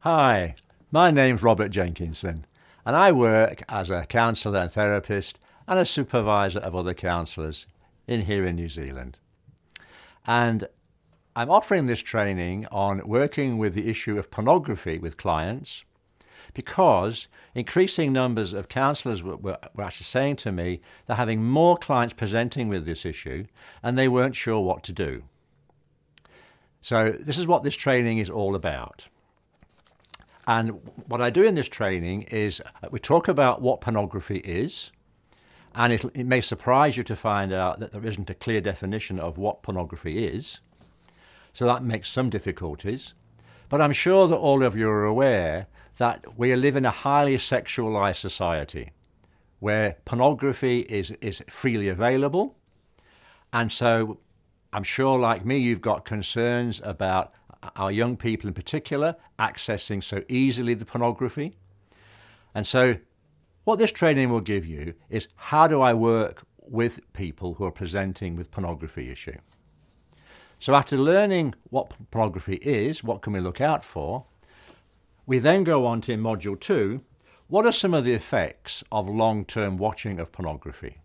Hi, my name's Robert Jenkinson, and I work as a counsellor and therapist and a supervisor of other counsellors here in New Zealand. And I'm offering this training on working with the issue of pornography with clients because increasing numbers of counsellors were actually saying to me they're having more clients presenting with this issue and they weren't sure what to do. So this is what this training is all about. And what I do in this training is we talk about what pornography is, and it may surprise you to find out that there isn't a clear definition of what pornography is. So that makes some difficulties. But I'm sure that all of you are aware that we live in a highly sexualized society where pornography is freely available. And so I'm sure, like me, you've got concerns about our young people in particular accessing so easily the pornography. And so what this training will give you is how do I work with people who are presenting with pornography issue. So after learning what pornography is, what can we look out for, we then go on to in Module 2, what are some of the effects of long-term watching of pornography?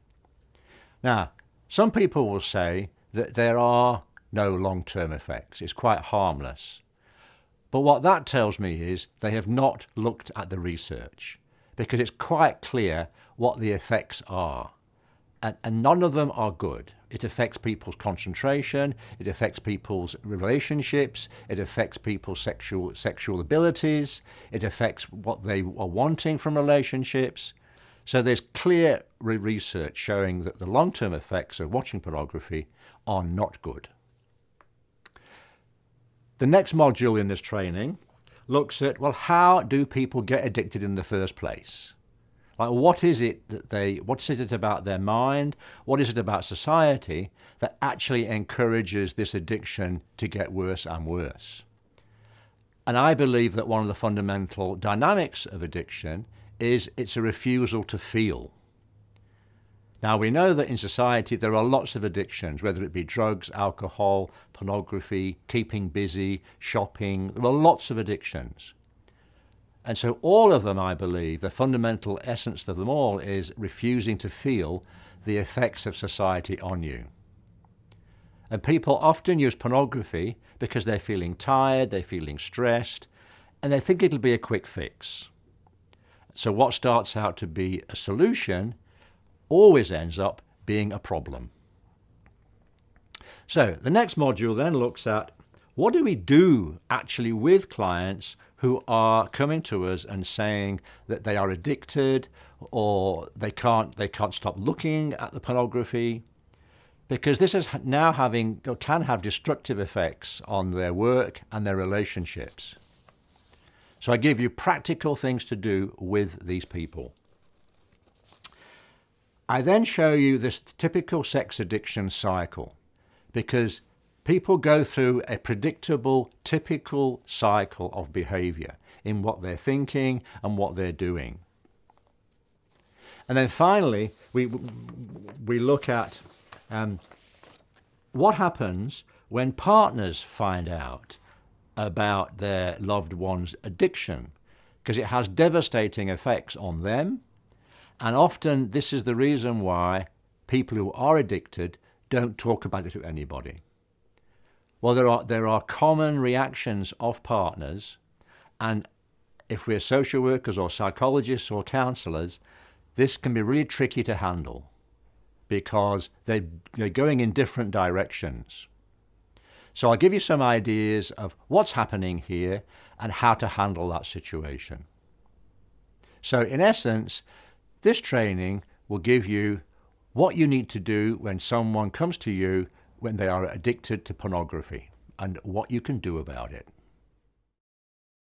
Now, some people will say that there are no long-term effects. It's quite harmless. But what that tells me is they have not looked at the research because it's quite clear what the effects are. And none of them are good. It affects people's concentration, it affects people's relationships, it affects people's sexual abilities, it affects what they are wanting from relationships. So there's clear research showing that the long-term effects of watching pornography are not good. The next module in this training looks at, well, how do people get addicted in the first place? Like, what is it about their mind? What is it about society that actually encourages this addiction to get worse and worse? And I believe that one of the fundamental dynamics of addiction is it's a refusal to feel. Now, we know that in society there are lots of addictions, whether it be drugs, alcohol, pornography, keeping busy, shopping. There are lots of addictions. And so all of them, I believe, the fundamental essence of them all is refusing to feel the effects of society on you. And people often use pornography because they're feeling tired, they're feeling stressed, and they think it'll be a quick fix. So what starts out to be a solution always ends up being a problem. So the next module then looks at what do we do actually with clients who are coming to us and saying that they are addicted or they can't stop looking at the pornography, because this is now can have destructive effects on their work and their relationships. So I give you practical things to do with these people. I then show you this typical sex addiction cycle because people go through a predictable, typical cycle of behavior in what they're thinking and what they're doing. And then finally, we look at what happens when partners find out about their loved one's addiction, because it has devastating effects on them. And often this is the reason why people who are addicted don't talk about it to anybody. Well, there are common reactions of partners, and if we're social workers or psychologists or counsellors, this can be really tricky to handle because they're going in different directions. So I'll give you some ideas of what's happening here and how to handle that situation. So in essence, this training will give you what you need to do when someone comes to you when they are addicted to pornography and what you can do about it.